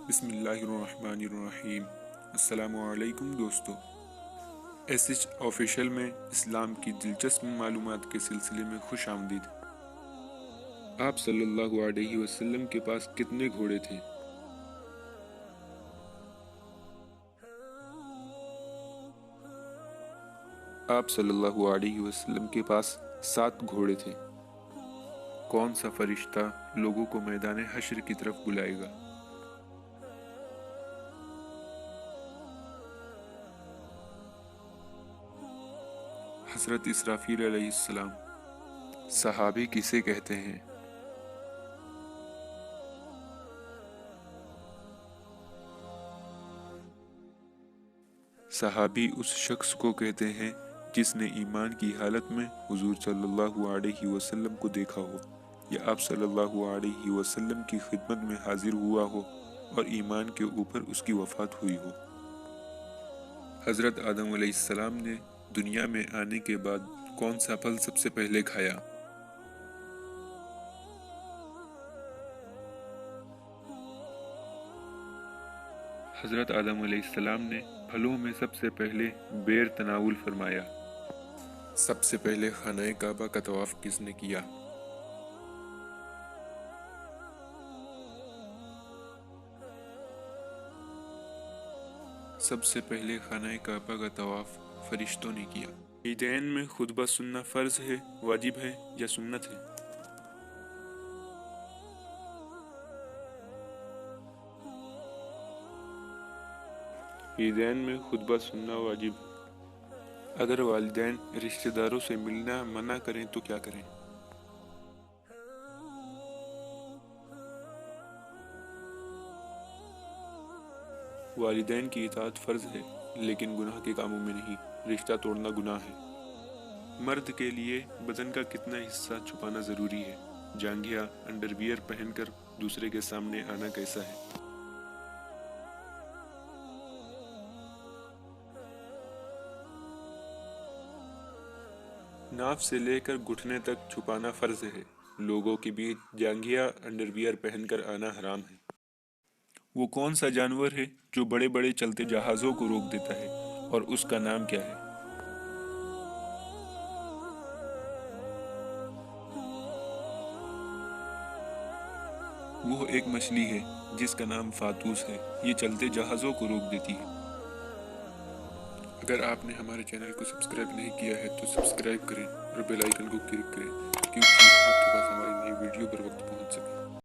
بسم اللہ الرحمن الرحیم۔ السلام علیکم دوستو، ایس ایچ آفیشل میں اسلام کی دلچسپ معلومات کے سلسلے میں خوش آمدید۔ آپ صلی اللہ علیہ وسلم کے پاس کتنے گھوڑے تھے؟ آپ صلی اللہ علیہ وسلم کے پاس 7 گھوڑے تھے۔ کون سا فرشتہ لوگوں کو میدان حشر کی طرف بلائے گا؟ حضرت اسرافیل علیہ السلام۔ صحابی کسے کہتے ہیں؟ صحابی اس شخص کو کہتے ہیں جس نے ایمان کی حالت میں حضور صلی اللہ علیہ وسلم کو دیکھا ہو یا آپ صلی اللہ علیہ وسلم کی خدمت میں حاضر ہوا ہو اور ایمان کے اوپر اس کی وفات ہوئی ہو۔ حضرت آدم علیہ السلام نے دنیا میں آنے کے بعد کون سا پھل سب سے پہلے کھایا؟ حضرت آدم علیہ السلام نے پھلوں میں سب سے پہلے بیر تناول فرمایا۔ سب سے پہلے خانہ کعبہ کا طواف کس نے کیا؟ سب سے پہلے خانہ کعبہ کا طواف فرشتوں نے کیا۔ عیدین میں خطبہ سننا فرض ہے، واجب ہے یا سنت ہے؟ عیدین میں خطبہ سننا واجب ہے۔ اگر والدین رشتہ داروں سے ملنا منع کریں تو کیا کریں؟ والدین کی اطاعت فرض ہے لیکن گناہ کے کاموں میں نہیں، رشتہ توڑنا گناہ ہے۔ مرد کے لیے بدن کا کتنا حصہ چھپانا ضروری ہے؟ جانگھیا انڈر ویئر پہن کر دوسرے کے سامنے آنا کیسا ہے؟ ناف سے لے کر گھٹنے تک چھپانا فرض ہے، لوگوں کے بیچ جانگھیا انڈر ویئر پہن کر آنا حرام ہے۔ وہ کون سا جانور ہے جو بڑے بڑے چلتے جہازوں کو روک دیتا ہے اور اس کا نام کیا ہے؟ وہ ایک مچھلی ہے جس کا نام فاتوس ہے، یہ چلتے جہازوں کو روک دیتی ہے۔ اگر آپ نے ہمارے چینل کو سبسکرائب نہیں کیا ہے تو سبسکرائب کریں اور بیل آئیکن کو کلک کریں کیونکہ آپ کے پاس ہماری نئی ویڈیو پر وقت پہنچ سکے۔